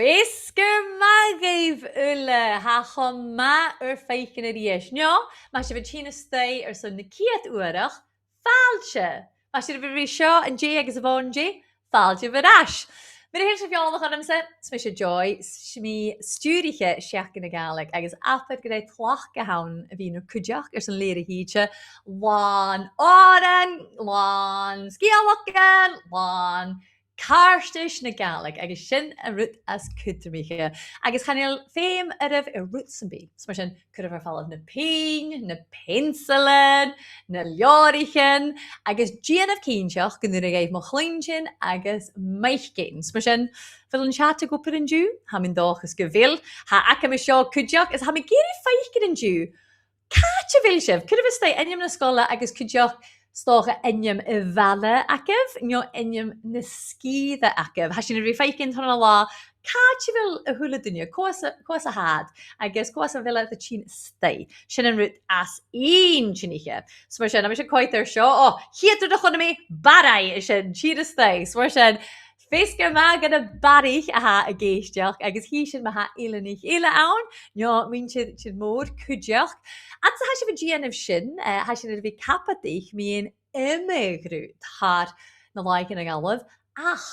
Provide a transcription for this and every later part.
Fisgur magibh ule ha chomma feichen ríis. No, má sé bh tína stay son na ciat uarach, fàilte. Má sé bh rí seo an dé agus a bhónji, fàilte bhráis. Mir hir se fiolach an se, smi sé joy, smi stúriche seach in a Gàidhlig, agus apad gyda tlach gehaun a bhí no cuideachd son léir híte, lán òran, lán sgoilearan, lán Carstis na Gàidhlig, agus sin a rút as cuideachd. Agus chanil féim aribh a rút san bí. Smar sin cuireadh fallad na pein, na phuinnsean, na leorichan, agus díanamh cínseach gynnyr a gaibh mo chluintin agus meichgéin. Smar sin fel an chat go pur an dú, ha min dóchas go bhil, ha acam seo cuideach, is ha mi géirí feichgin an dú. Cáte bhil sibh, cuireadh stay eniam na scola agus cuideach stocha eniam I bhela acah, nio eniam na scíide acah. Ha sin a rí feicin tan lá, cáte bhil a thula duine, cos a had, agus cos a bhile a tín stay. Sin an rút as ín tiniche. So mar sin, am sé coitar seo, hiadú do chuna mi, barai is sin, tíad a stay. So mar sin, Fisgur magad a barrachd a géisteach, agus hí sin ma ha ilanich ile ann, nio min siad mór cuideachd. At sa ha si fy GNF sin, ha si fy capadaich mi'n imigrwyd har na laig yn y galwyd, ach,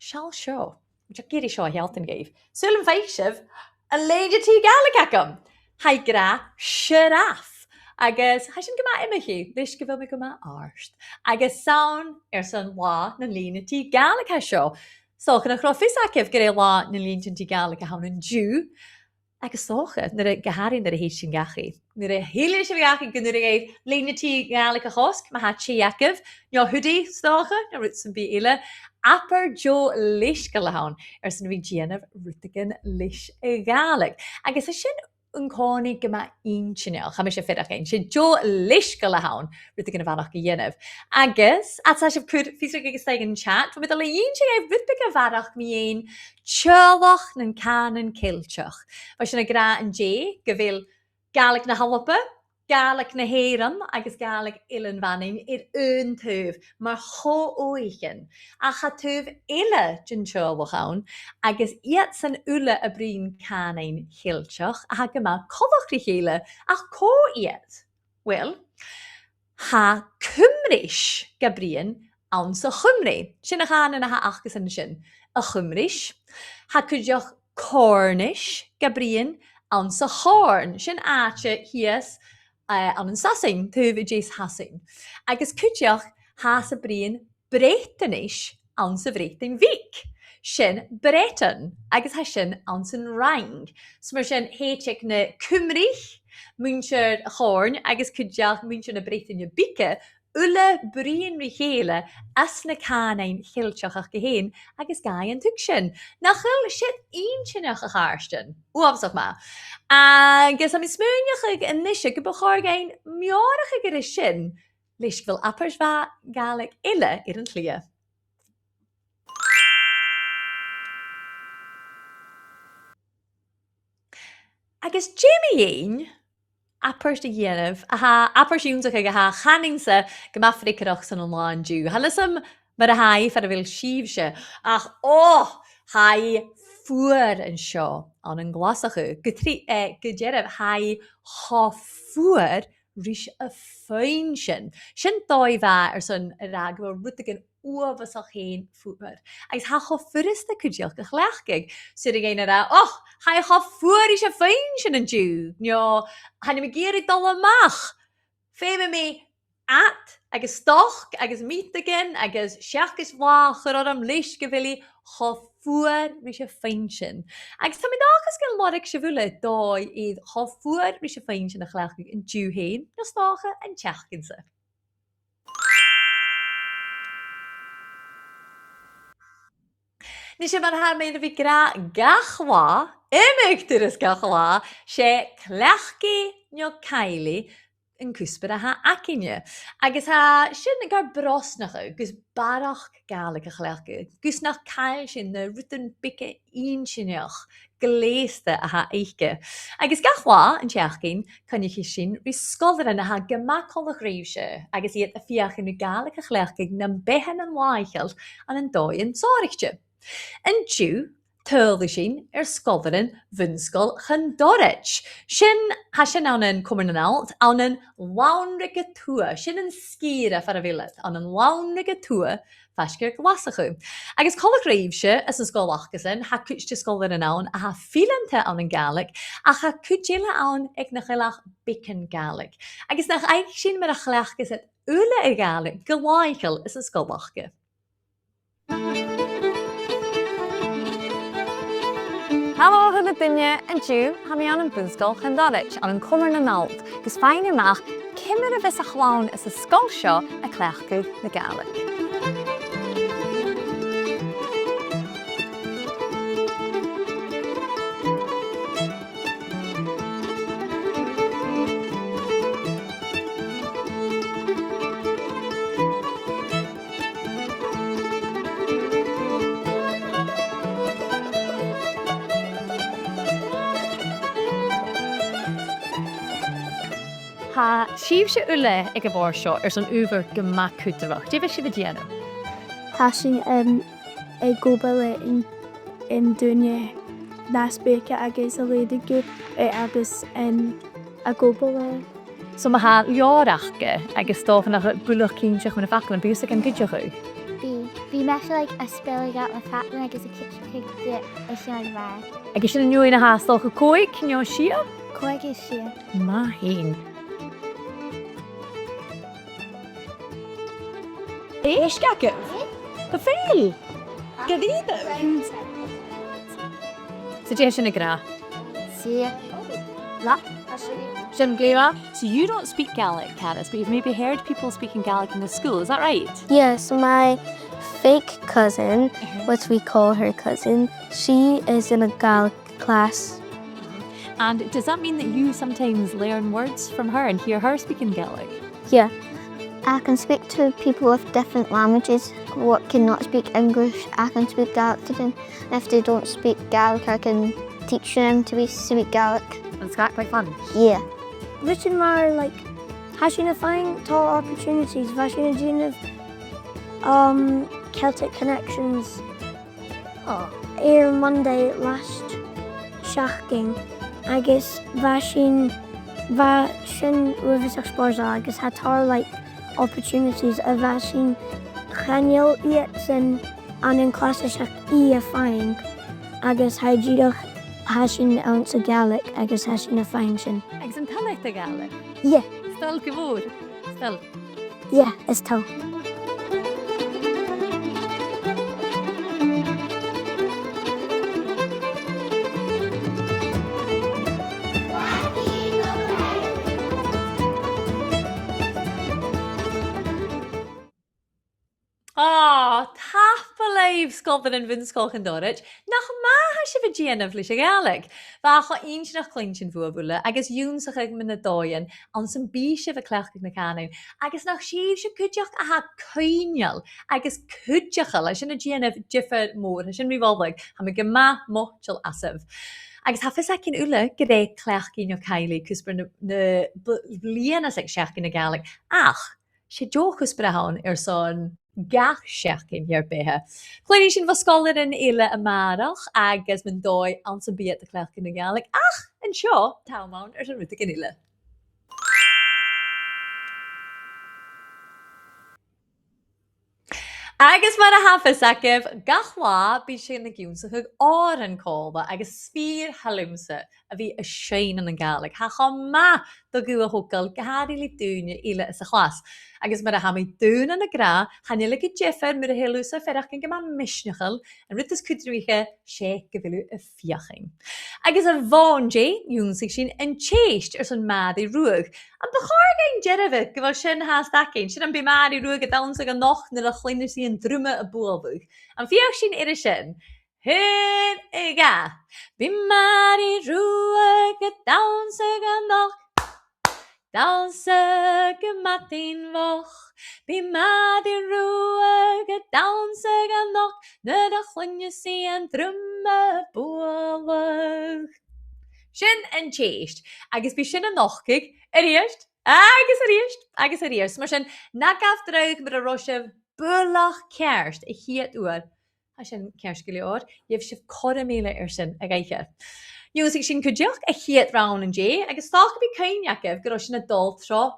sial sio. Mwch giri sio hialt yn geif. Sŵl yn feisif, a leidio ti Gàidhlig acam. Hai gra siaraf. Agus, ha sin gyma imichi, leis gyfel mi gyma arst. Agus sawn son la na lína ti Gàidhlig ha sio. So, chyna chrofis acif gyda la na lína ti Gàidhlig a hawn yn dŵ. Agus socha, nyr a gaharin ar a héis sin gachi. Nyr a héile sin gachi gynnwyr a gaif leina ti Gàidhlig a chosc, ma ha chi acif, nio hwdi stocha, na rwt sy'n bu ile, apar jo leis gael a hawn, sy'n fi gianaf rwtigan leis a Gàidhlig. Agus a sin yn coni gyma un chynel, cham eisiau ffyrach ein, sy'n jo leis gael a hawn, rwtigan a fanach gianaf. Agus, at sa eisiau cwrdd ffysig agos taig yn chat, fwy meddwl un sy'n gael rwtig a fanach mi ein, Cheilteach na'n cànain Cheilteach. Fe sin a gra yn dé, gyfil Gàidhlig na halopa, Gàidhlig na héram, agus Gàidhlig ilan fannin un tŵf, mar ho oichen. A cha tŵf ile dyn Cheilteach awn, agus iat san ule a brin cànain Cheilteach, a ha gyma coddoch ri chéile, ach co iat. Wel, ha cymrish gabrian awn sa chymri. Sin a chan a ha achgus yn sin. A chymrish. Ha cuideach cornish gabrian awn sa chorn. Sin ache hies an yn sasing, tŵf I jes hasing. Agus cuideach ha sa brian bretanish awn sa vreting vic. Sin breton, agus ha sin awn sy'n rang. So mar sin heitich na cymrich, mwynsi'r chorn, agus cuideach mwynsi'r na bretin na bica, ule brian ri chéile as na cànain Cheilteach ach againn agus gaien tuk sin. Nachil shit ein sinach a charsten. Uafsach ma. Agus am smúneach ag in nisig gybochor gain miorach ag yr sin. Leis vil appers va Gàidhlig ile an lia. Agus Jamie ein, appers de dhéanamh, appers ionnsachadh ag ha chaninsa gymafricadach san an láin dú. Hallasam mar a haif ar a bhfuil síomse, ach hai fuar an seo an an glasachu. Gyderaf hai ha fuar rís a fhuinnsean. Sin dói bha son rag bhil rútagan uafasach héin fuar. Agus ha furis na cuideach a chleachgig. Sydd ag ein ara, hai ha fuar rís a fhuinnsean an dú. Nio, hanna mi géirí dul amach. Féime mi at, agus stoch, agus mítagan, agus seachgus bhlach ar am leis go bhili ha fuar rís a fhuinnsean. Agus tá mi dáchas gan lorig se bhúla dói iad ha fuar rís a fhuinnsean a chleachgig an dú héin, no stocha an teachginsa. Ní sé mar ha méid a bhí gra gachwa, imigtar is gachwa, sé cleachgi nio caili yn cwsbyr a ha acinne. Agus ha sin a gar brosnach gus barrachd Gàidhlig a chleachgi. Gus nach cael sin na rútan bice un sinneach gléiste a ha eiche. Agus gachwa yn teachgin kan ich sin ri sgoilearan a ha gymacolach reifse. Agus iad a fiach yn Gàidhlig a chleachgi na behan an laichel an an dói yn sórichte. Yn dú, Tadhlaidh sin sgoilearan Bhunsgoil Chondorrait. Sin ha sin an cumar na nát an lawnrige tua, sin an scíre far a bhilad, an lawnrige tua feisceir glasachú. Agus colach raibhse as an sgoileachchasan, ha cuite sgoilearan an a ha fílante an Gàidhlig, a ha cuiteile an ag na chilach bicin Gàidhlig. Agus nach eich sin mar a chleachchas at ule a Gàidhlig, goláichil is a sgoileachcha. Hallo hulle dunne en dú ha mé an Bhunsgoil Chondorrait an cumar na nát, gus féin amach cimar a bheits a chláin is a scoil seo a cleachcu na Gàidhlig. Ha síomh se ule ag bhór seo san uver go mac cuideachd. Dé bheith si bh déanam? Tá sin ag gobal in dúine náspéice agus a léidigú agus a gobal. So ma ha leorachge agus tófannach buach cínteach mna faclan bús an cuideachú. Bhí me a spéilegat le fatan agus a cuideachd is sin an bhar. Agus sin nuú na hástal go cóig cineo sia? Cóig is sin. Má hín. Éis gacah? Ba féil? Gàidhlig? So dé sin na gra? Sí. Sin gléwa? So you don't speak Gaelic, Caddis, but you've maybe heard people speaking Gaelic in the school, is that right? Yes, my fake cousin, what we call her cousin, she is in a Gaelic class. And does that mean that you sometimes learn words from her and hear her speaking Gaelic? Yeah. I can speak to people with different languages. What cannot speak English, I can speak Gaelic to them. And if they don't speak Gaelic, I can teach them to speak Gaelic. It's quite fun. Yeah. Richard Mar, has she find tall opportunities, has she Celtic connections. Here Monday last seachting, agus bheith sin rivisach spórsa agus hat tar opportunities a bheith sin chaneal iad san an cláisiseach a fáin agus haidíadach ha sin ounce a Gaelic agus ha sin a fáin sin. Agus an Tadhlaidh a Gaelic? Yeah. Stel go bhór? Stel? Yeah, is tal. Tadhlaidh sgoilearan Bhunsgoil Chondorrait, nach maithe si bh déanamh leis a Gàidhlig. Bhacha ionse nach clintin bhuabhúla agus ionnsachadh me na dóin an san bíse bh cleachcaigh na cànain, agus nach siomh se cuideachd a ha coineal agus cuideachal leis sin na déanamh difer mór, sin rihálbhaigh ha me go maith mochtil asabh. Agus ha fis cin ula go ré cleachcaigh nó Cheilteach cusbar na blianas ag seachcaigh na Gàidhlig. Ach, sé dó cusbar a hán son gach seachcin hier bethe. Chluiní sin bhscoilearan ile a marach agus man dói an sa bíad a cleachcaigh na Gàidhlig. Ach, an seo támán san ruta cin ile. Agus mar a hafas acibh gachhá bí sin na ionnsachadh òran cóba agus sfír halumsa a bhí a séin an Gàidhlig. Ha chomá do gu a hógal garí li dúne ile is a chlas. Agus mar a ha mé dúna na gra, hanile go jefer mar a helúsa ferach cin go má misneachal an rutas cuideachd sé go bhfuú a fiaching. Agus a bhánjé ionnsach sin an chéist san Màiri Ruadh. An bachorgain jeireh go bhfuil sin hásdacin, sin an bí Màiri Ruadh a damsa go noch na a chluine sí an drume a búalbúg. An fiach sin idir sin. Hyn i ga. Bí Màiri Ruadh a damsa go noch dansa go matin bhoch. Bí Màiri Ruadh a damsa go noch na a chluine sí an drume a búalbúg. Sin an chéist, agus bí sin an nochcaigh ríist, agus ríist. Mar sin nagaf draugh mar a roisih bulach cearst a chiad uair a sin ceir leor, dhéobh sibh coramíle sin a gaiche. Iúsigh sin cuideachd a chiad rann an dé, agus tácha bhí caiineachh go sin na dul tro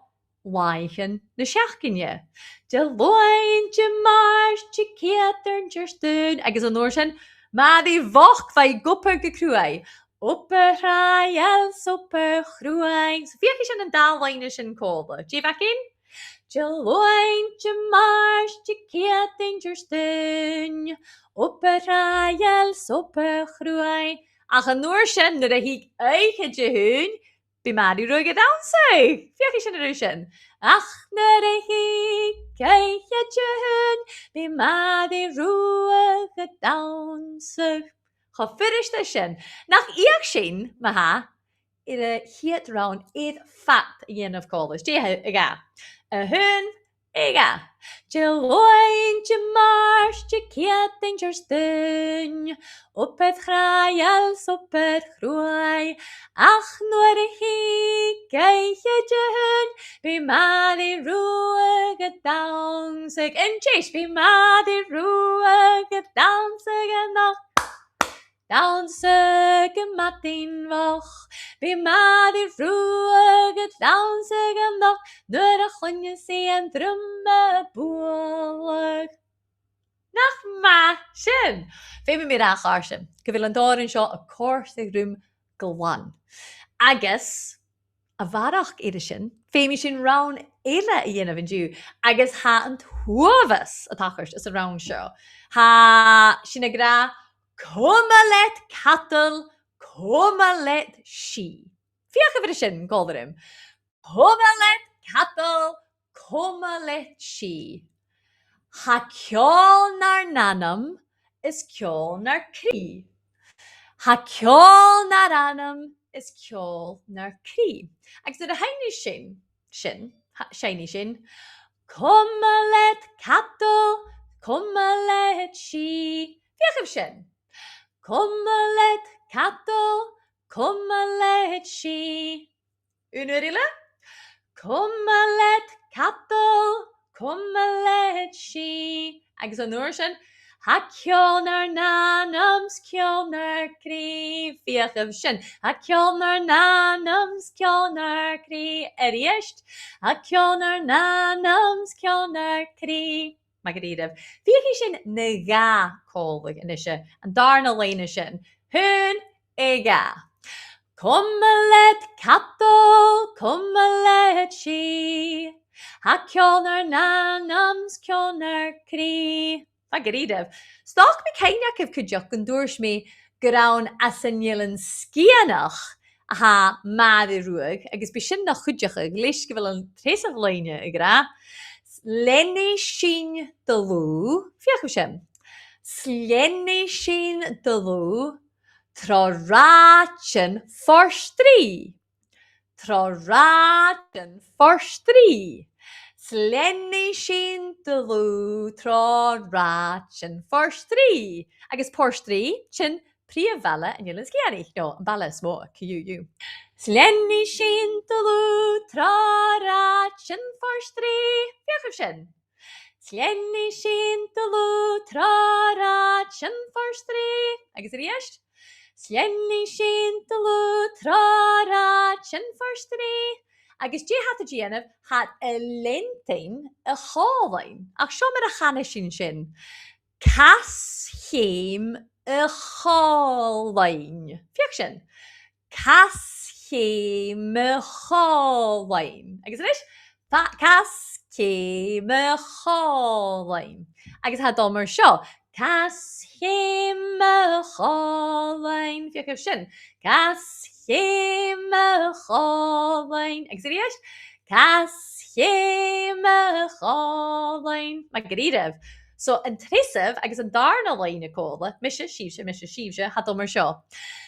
waichan na seachcinne. De loin de mars de ceatar deirstún agus an nóir sin Màiri Ruadh bhaid gopur go cruai. Upper rael super chruain. So fiach sin an dálaine sin cóla. Dí bhacin? De loin de mars de ceatar deirstún. Upper rael super chruain. Ach an nóir sin na a hiig éige de hún, bí Màiri Ruadh dansa. Fiach sin a sin. Ach na a hiig éige de hún, bí Màiri Ruadh dansa. Cha firiste sin. Nach íag sin, maha, a chiad rán iad fat a dhéanamh cólas. Dí aga. A hún, aga. De loin de mars de ceatar deirstún. Upper rael super chruai. Ach nuair a hiig éige de hún, bí Màiri Ruadh dansa. In téis, bí Màiri Ruadh dansa nach. Dansa go matin roch, bí Màiri Ruadh dansa nach, nuair a chunne sé an drumme bualag. Nach ma sin. Fé mi a charsin, go bhfuil an dárin seo a cóirsa rúm gohain. Agus a barrachd idir sin, fé mi sin rán éile a dhéanamh an dú, agus ha an tuavas a tachart is a rán seo. Ha sin a gra Cuma let cattle, cuma let she. Fiach a sin gáidir Cuma let cattle, cuma let she. Ha ceol nar nanam is ceol nar crí. Ha ceol nar anam is ceol nar crí. Agus a haine sin, Cuma let cattle, cuma let she. Fiach sin. Cuma let cattle, cuma let she. Unurile? Cuma let cattle, cuma let she. Agus an nuair sin, ha ceol nar nanams, ceol nar crí. Fiach sin, ha ceol nar nanams, ceol nar crí. Eriist, ha ceol nar nanams, ceol nar crí. Magaríadh. Fiach sin na gá cólaigh inise, an dàrna léine sin. Hún éga. Cuma let cattle, cuma let she. Ha ceol nar nanams, ceol nar crí. Magaríadh. Stoch mi caineach cuideach an dúirs mi go raibh asa-san scianach a ha Màiri Ruadh, agus bí sin nach chuideach leis go bhfuil an trésamh léine a gra. Slenne sin de lú, fiach sin. Slenne sin de lú, tra ráin forstrí. Tra ráin forstrí. Slenne sin de lú, tra ráin forstrí. Agus porstrí, sin príomhheile an Iolans Gearich. No, an baile smó, ciú. Slenne sin de lú, tra ráin forstrí. Fiach sin. Slenne sin de lú, tra ráin forstrí. Agus riast. Slenne sin de lú, tra ráin forstrí. Agus dí hat a dhéanamh hat a lentain a chálainn. Ach seo mar a chana sin. Cas chéim a chálainn. Fiach sin. Cas chéim a chálainn. Agus riast. Cas chéim a chálainn. Agus ha dómar seo. Cas chéim a chálainn. Fiach sin. Cas chéim a chálainn. Agus riast. Cas chéim a chálainn. Magaríadh. So an trísamh agus an dàrna léine cóla, mise síomse, ha dómar seo.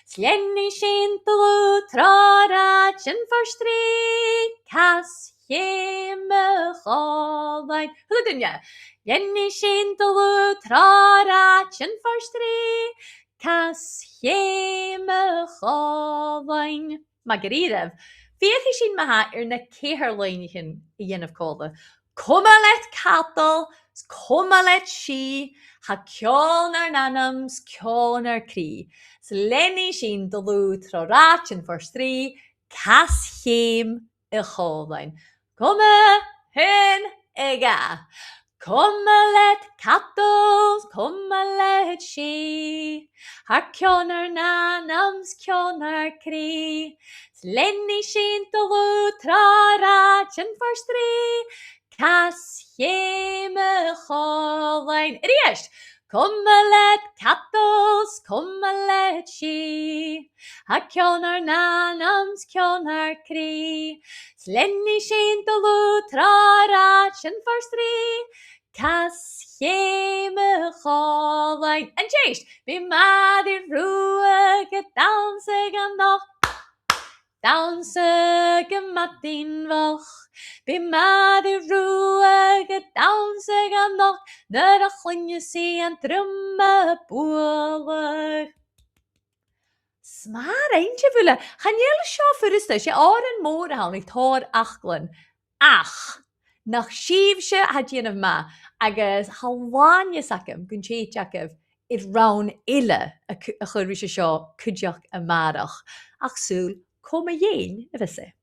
Slenne sin de lú, tra ráin forstrí. Cas chéim a chálainn. Thula dunne. Slenne sin de lú, tra ráin forstrí. Cas chéim a chálainn. Magaríadh. Fiach sin maha na céthar léinechin I dhéanamh cóla. Cuma let cattle, Cummalet si, ha ceolnar nanams, ceolnar crí. Lenny sin dolú trorach yn first 3, cas chem y chodain. Cumma hen ega. Cummalet cattos, cummalet si. Ha ceolnar nanams, ceolnar crí. Lenny sin dolú trorach yn first 3, cas chem y chodain. Iriest. Cummalet cattos, cummalet si. Ha ceolnar nanams, ceolnar crí. Slenny sin dolú trarach yn first 3, cas chem y chodain. Yn jeist, bi Màiri Ruadh y dawnsig am noch, dawnsig y madin foch. Bi Màiri Ruadh y dawnsig am noch, nyr a chlynnu si an drym y bwylwch. Smaar eintje vule. Gaan jullie sio fyrste, je oren moor haal niet hoor achlen. Ach, nach schiefse had je ma, agus halwan je sakem, kun Cheilteach it raun ille a chuirische sio cuideachd a marach. Ach sùil, kom yin, visse.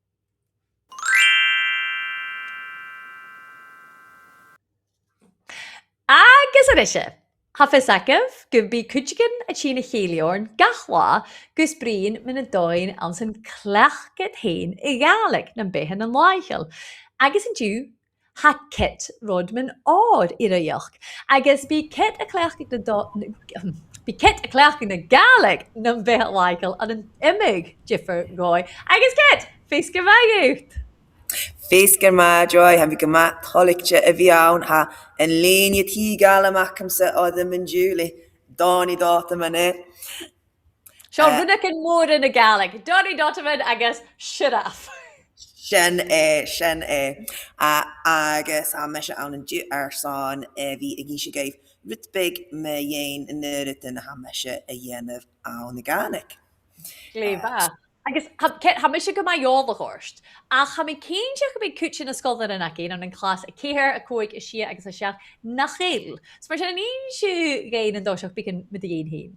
Agus arische. Hafis akef, gybi cwtchigan a china cheiliorn, gachwa, gus brin min a doin an sy'n clechgyd hen I Gàidhlig na'n behan yn laichel. Agus yn diw, ha Kit Rodman-Orr I rioch. Agus bi Kit a clechgyd na Gàidhlig na'n behan laichel an yn imig jiffer goi. Agus Kit, fes gyfagwt. Féiscer má joy ha vi go mat tholicte a bhí ann ha an léine tí gal amachcamsa ó ddim yn diúli dáni dáta man é. Sio rydych yn môr yn y Gàidhlig. Doni dotaman agus shiraf. Sin é. Agus a meise an an diú asa-san bhí a gíse gaibh rutbig me dhéin in nuiritin ha meise a dhéanamh ann na Gàidhlig. Gleba. Agus Kit, ha mis go mai jóla horst. Ach ha mi céintach go bí cútsin a scolar yn againn an clas a céir a cóig a sia agus a seach nach chéil. So mar sin an siú gain an dóiseach bícin mit a dhéin hén.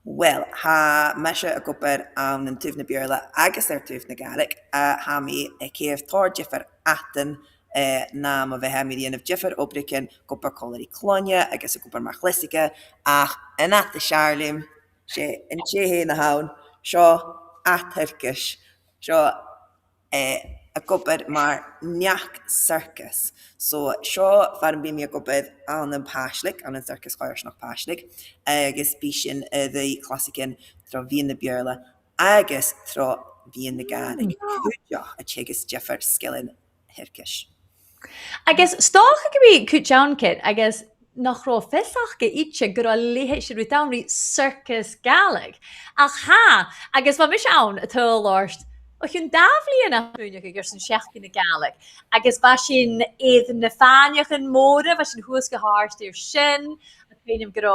Well, ha meise a gopur an an tuaimh na beirla agus tuaimh na Gàidhlig ha mi a céimh tóir jiffer atan náam a bheith ha mi dhéanamh jiffer obricin gopur colarí clonne agus a gopur mar chluisiige ach in at a searlim sé in sé na haun seo athircis, seo a gobad mar neach circus. So seo farin bí mi a gobad an an páislig, an an circus choirs nach páislig, agus bí sin the classicin tro bhíon na beirla, agus tro bhíon na Gàidhlig. Cuideachd a tegus jeffer skillin hircis. Agus stácha go bí cúteán Kit, agus nach rá fesach go itse gur a léhéis sé rutáí circus Gàidhlig. Ach ha, agus bha mis ann a tuilláist, o chun daflíon a hrúneach gur san seachci na Gàidhlig. Agus ba sin éiad na fáineach an móra, ba sin thuas go háirtíir sin, a féinim gur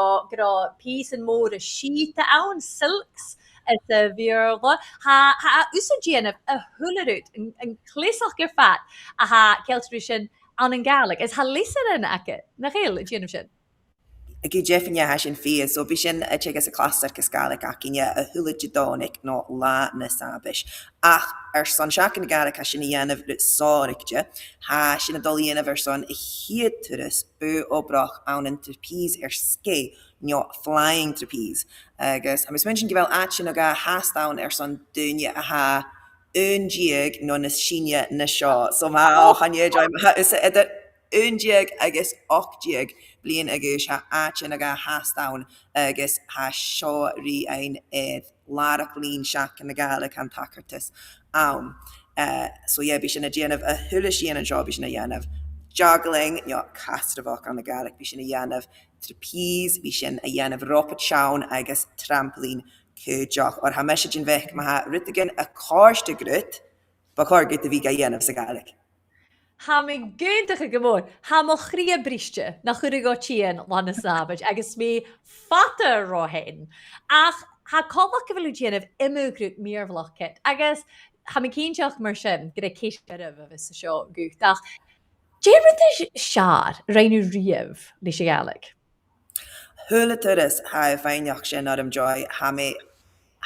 pís an móra síta ann, silks, as a bheirla. Ha úsa déanamh a thularút an clésach gur fat a ha ceilteach sin an Gàidhlig. Is ha lisaran acu na chéil déanamh sin. A go jeffinne ha sin fí, so bhí sin a tegus a clas circus Gàidhlig acinne a thuladónic nó lá na sabis. Ach san seach na Gàidhlig ha sin a dhéanamh rit sáiricte, ha sin a dul dhéanamh san a chiad turas bu obrach an an trapeze scé, nó flying trapeze. Agus ha mis mention gibel atsin a ga hasdown san dúine a ha undiag nó na sinne na seo. So ma chanje joy ma is a undiag agus ochdiag blian agus ha atsin a ga hasdown agus ha seo ri ein larach lín seach na Gàidhlig an takartas am. So yeah, bí sin a dhéanamh a thula sían an seo bí sin a dhéanamh juggling, castrafach an na Gàidhlig, bí sin a dhéanamh trapeze, bí sin a dhéanamh rocket seán agus trampolin cuideachd. Or ha meise sin bheith ma ha rutagan a cáiste grut, ba cóirgit a bhí ga dhéanamh sa Gàidhlig. Ha mi gynntach y gymor, ha mo chri a bristio na chwrdd o tîn lan y sabaj, agus mi fata ro hyn. Ach, ha colach gyfel tîn of immigrant mirflach Kit, agus ha mi cyntiach mar sin gyda ceisgar of ys sio gwth. Ach, Déireadh sear réinú riamh lí sé Gàidhlig. Thula turas ha faineach sin orm joy ha mé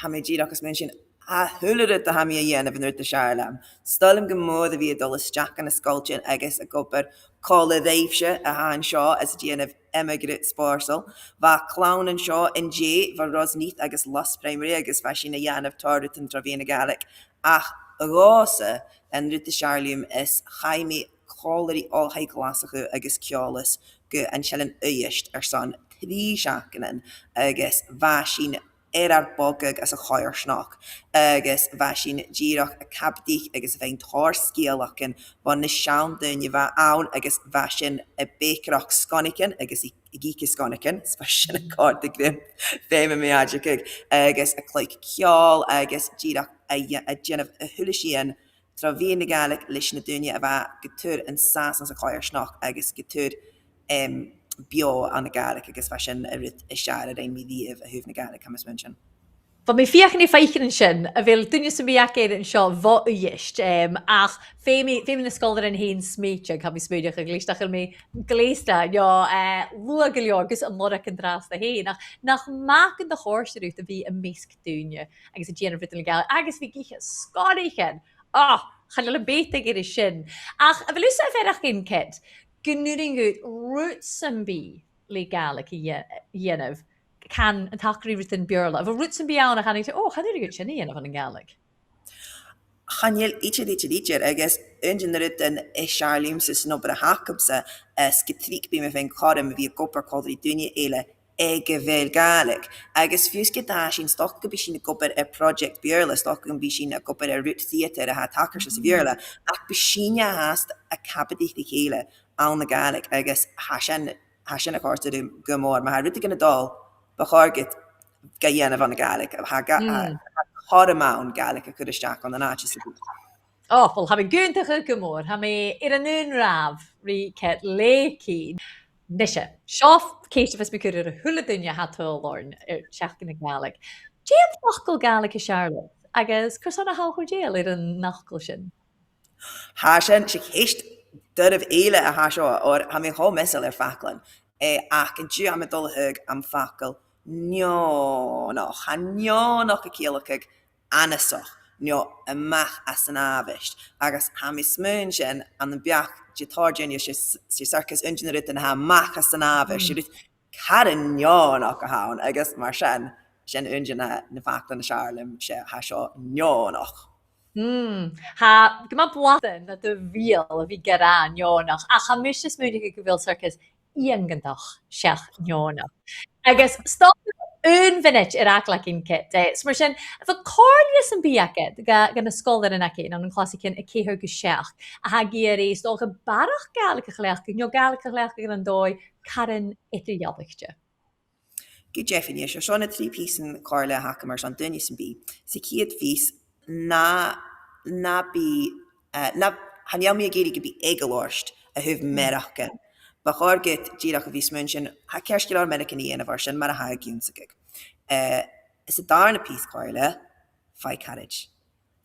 ddíachas mun sin a thuúlaad a ha mí a dhéanamh an ruta searlam. Stolam go mód a bhí dul isteach an na scoilteann agus a gopur cóladéimhse a ha an seo as déanamh emigrant spórsal. Bha clán an seo in dé bha rosníth agus los primary agus bha sin a dhéanamh táirt an trabhína Gàidhlig. Ach rása an ruta searlam is chaimí cólaí áthaid glasachu agus ceolalas go an sealan uist son trí seacanan agus bha sin ar bogag as a choir snach agus bha sin díreach a cabdích agus bhain tar scéalachan ban na sean duine bha ann agus bha sin a bécrach sconicin agus i gíce sconicin bha sin a card a grim féime mé adjacig agus a claic ceol agus díreach a dhéanamh a thulasíon tra bhí na Gàidhlig leis na duine a bha gotur an sas as a choir snach agus gotur bio an na Gàidhlig agus bha sin a rit a sear a réon mídíomh a thuh na Gàidhlig chamas mun sin. Ba mé fiachan í feichen sin a bhfuil duine sa bíacéad an seo bhó uist ach féimi na scoilearan an haon sméite cha mí smúideach a gléisteach mé gléiste lua go leorgus an lorach an drás a héin nach mácan de chóirsteút a bhí a measc dúine agus a déanamh rit na Gàidhlig agus bhí giche scáiríchen chaile le béta gur is sin. Ach a bhfuil ús a bheirach cin Kit, gnuring gut rút san bí le Gàidhlig i dhéanamh can an takeí rit an beorla. A bh rút san bí anna chanig chaú go sin dhéanamh an Gàidhlig. Chanil ichir agus ungin rit an searlim sa snobra hacabsa skitric bí me féin chom bhí gopur cóirí duine éile ige bhéil Gàidhlig. Agus fiúsce tá sin stoch go bí sin gopur a project beorla, stoch go bí sin a gopur a rút theater a ha takar sa beorla, ach bí sinne hast a cabadích de chéile an na Gàidhlig agus hasin a cóirtaú go mór, ma ha rút gan a dal ba chóirgit ga dhéanamh an na Gàidhlig choramán Gàidhlig a chuideach an áte sa bút. Well ha mé gúntacha go mór, ha mé ar an nún rah rí Kit lécín. Nise, seo céiste fes mé cuidir a thula duine hatólórn ar seachcin na Gàidhlig. Déan nachcail Gàidhlig i Charlotte agus chusan a hall déal ar an nachcail sin. Tá sin sé chéist dudh éile a há seo or ha mé há mesil ar faclan ach an dú am dul thug am facail neánach a neánach a céalachaigh anasach neo amach as an ábhaist agus ha mé smún sin an beach detáirgéine sé sarcas ungenerit an ha mach as an ábhaist si car an neánach a hán agus mar sin ungene na faclan na searlam sé ha seo neánach. Ha go bladan na do bhíal a bhí garán neánach a cha mis smúide go bhfuil sarcas íongantach seach neánach. Agus stop unvinit ar acla cin Kit. Smar sin, bh cóirlis an bíacad gan na scoilearan acin an clásicin a céthir go seach a ha géirí stol go barrachd Gàidhlig a chléach go Gàidhlig a chléach gan an dóid cànain idir jabhaigte. Go Jeffin se sena trí písan cáirle hacha mar an duine san bí. Sa ciad vís na bí hanneam mé géirí go bí éigeláist a thuh merachcin. Ba chóirgit díreach a bhís mun sin ha ceirceár American íana bhar sin mar a ha giúnsaigh. Is a dàrna pís cáirle Fáiceadh.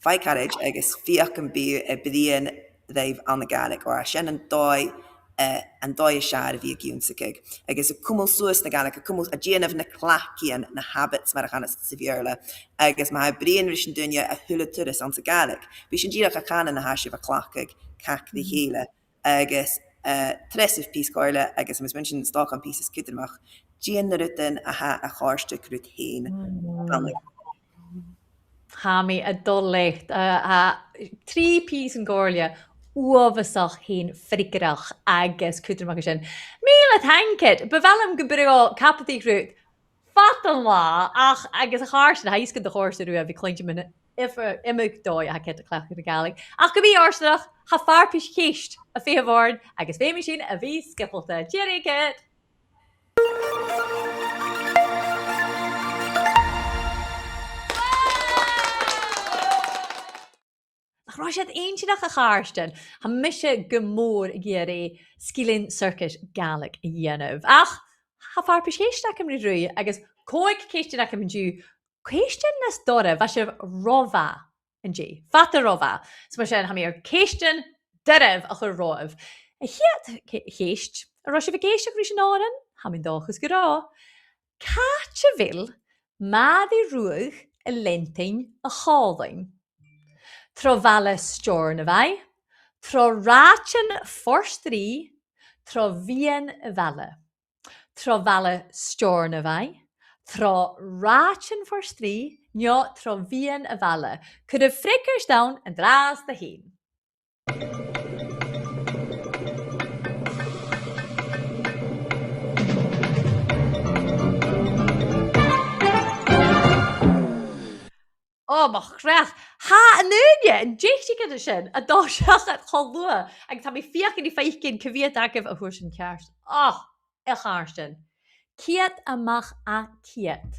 Fáiceadh agus fiach an bí a bríon raibh an na Gàidhlig or sin an dóid a sear a bhí giúnsaigh. Agus a cumul suas na Gàidhlig a cumul a déanamh na clacian na habits mar a chanas sa bheorla agus ma ha bríon ris an duine a thula turas an sa Gàidhlig. Bhí sin díreach a cànain na haisih a clacaigh cacna chéile agus tresih pís cáirle agus mis mun sin stoch an písas cuideachd dían na rutain a ha a cháirste crut héin. Ha mé a dullécht trí pís an gáirle uavasach héin frickerach agus cuideachd sin. Míle thankit, bhhelam go bur captaí grút fatan lá ach agus a cháirste ha iscin de chóirsteú a bhí cleinte minute imig dóid a Kit a chléach na Gàidhlig. Ach go bhí áisteach ha farpis chéist a fé Bhòrd agus féimi sin a bhí skipalta. Jerry Kit! Rá siad éonsinach a cháirstein ha mise go mór a géirí scílinn circuit Gàidhlig a dhéanamh. Ach ha farpis chéisteach am rí agus cóig chéisteach am dú chéistean nas dora bha sibh rohha an dé. Fata rohha. So mar sin ha mé ar chéistean Deref a chur roibh. Chéist, a ro sé bh géisteach rís an òran, ha min dóchas go rá. Cáte bhil Màiri Ruadh a lentain a chádain. Tro bhela Chondorrait, tro ráin forstrí, tro bhíon a bhela. Tro bhela Chondorrait, tro ráin forstrí, nio tro bhíon a bhela. Cuiridh fricars down an drás dheidhinn. Má chreach, ha an nuine an Dicidain sin a dá seach a chollua ag tá fiach in die feicin cyfiad agah a thuair sin ceart. I cháirsin. Ciad amach a ciad.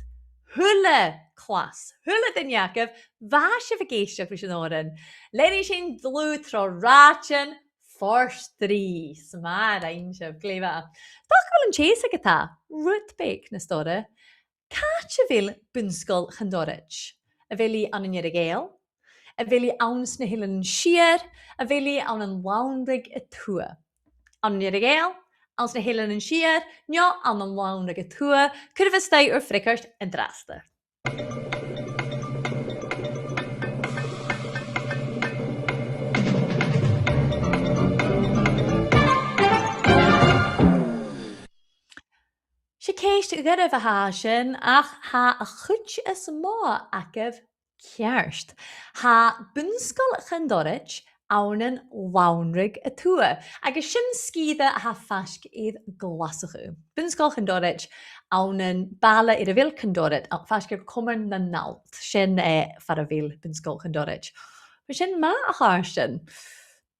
Thula clas. Thula den Jacob, bha sé bh géisteach rís an òran. Lenny sin dlú tro ráin forstrí. Smar ein sef gléfa. Dach bhfuil an chéasa gotá, rutbeig na stóra. Cáte bhil Bhunsgoil Chondorrait. A bhili an an Gheill, a bhili ans na hillan siar, a bhili an an launrig a tua. An an Gheill, ans na hillan an siar, nio an an launrig a tua, Cuiridh stay or fricart an drasta. Sé céist guribh a há sin ach ha a chuid is má agah ceart. Ha Bhunsgoil Chondorrait ánan launrig a tua. Agus sin scíide a ha fasc iad glasachu. Bhunsgoil Chondorrait ánan balla iad a bhil Chondorrait a fasc iad cumar na nalt. Sin far a bhil Bhunsgoil Chondorrait. But sin má a háir sin.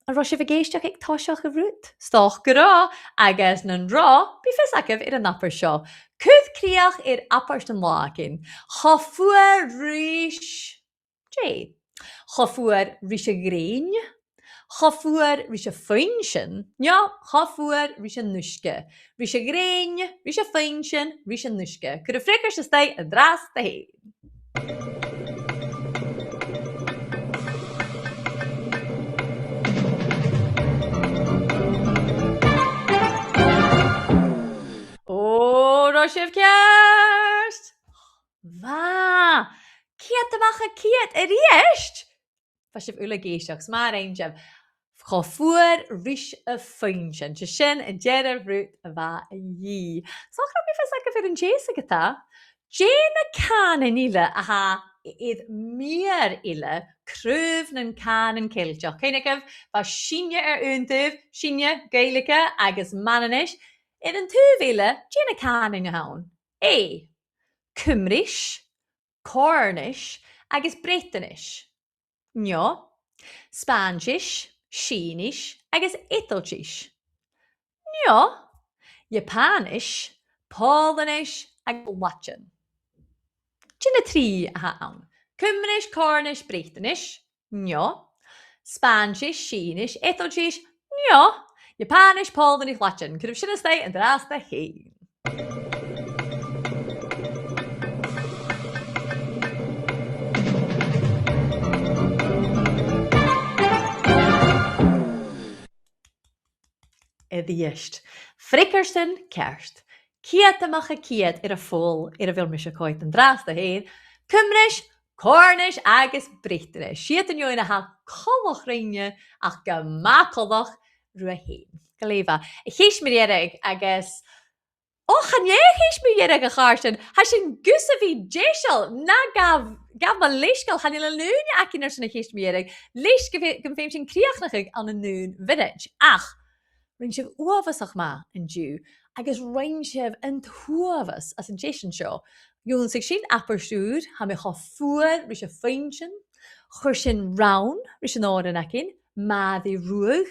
A ro sé bh géisteach ag táiseach a bhrút. Stoch go rá, agus nan rá, bí fes agah ar an apar seo. Cuid críach ar apart an lágin. Cha fuar rís... Jé. Cha fuar rís a gréin. Cha fuar rís a phuinnsean. Ja, cha fuar rís a nuisce. Rís a gréin, rís a phuinnsean, rís a nuisce. Cuiridh fricars a stay a drás dheidhinn. Sibh ceart! Bha! Ciad amach a ciad a riist! Fa sibh ula géisteach, smar ein sibh. Cha fuar rís a phuinnsean. Se sin a dead rút a bha a dhí. Soch ra mi fes ag a fyr an jésa gyda. Jén a cànain ile a ha iad mír ile cruamh nan cànain Cheilteach. Céine agah ba sinne úntaobh, sinne Gàidhlige agus mananis. In an túbhéile, Jén a cànain a haun. Cymris, Cornish agus Britainish. Nio, Spanish, Sheenish agus Italchish. Nio, Japanish, Polanish agus Latin. Jén a trí a haun. Cymris, Cornish, Britainish. Nio, Spanish, Sheenish, Italchish. Nio, Japanish, Polanish, Latin. Cuiridh sin stay an drás dheidhinn. I dhíist. Frickarsin ceart. Ciad amach a ciad ar a fól ar a bhfuil mis a coit an drás dheidhinn. Cymris, Cornish agus Britainish. Siad an join a ha colach rinne ach go má colach ruahén. Galéfa. Chéis mi dhéireg agus... chan chéis mi dhéireg a cháirsin. Ha sin gus a bhí déisial na gaf ma leisgal chan ila nún acin ar sin a chéis mi dhéireg. Leis gym féim sin críachnachig an a nún vinnig. Ach, rin sif uafasach ma yn diw agus rin sif yn tuafas as yn jéisian seo. Jún sig sin apersúr ha mi cha fuar ris a phuinnsean, chur sin rann ris an òran acin, Màiri Ruadh.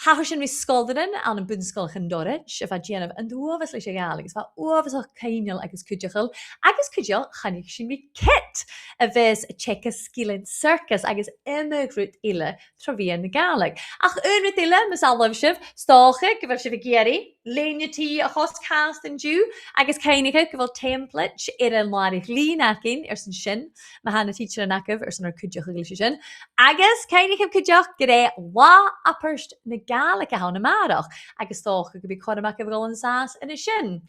Ha sin mi scoildaran an Bhunsgoil Chondorrait, a fa déanamh an tuafas leis a gáil, agus fa uafasach caineal agus cuideachd, agus cuideal chanig sin mi Kit a bheits check skilin circus agus imigrút ile trovia na Gàidhlig. Ach unrit ile mas alwh sif, stácha gyfer sif geri, léinetí a chos cast yn diw, agus caiinige gyfer template an Màiri Ruadh san sin, ma hanna teacher an acaf san cuideachd glis sin, agus caiinige cuideachd gyda wa abairt na Gàidhlig a hawn marach, agus stácha gyda codamach gyfer an sas yn y sin.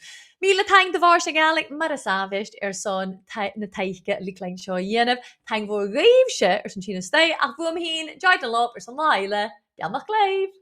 Míle taing de bhar Gàidhlig mar a sábhaist son na taic líclainn seo dhéanamh, taing bhór gaomhse san tína stay ach bhuam hín deid an lop san láile, beamach léibh.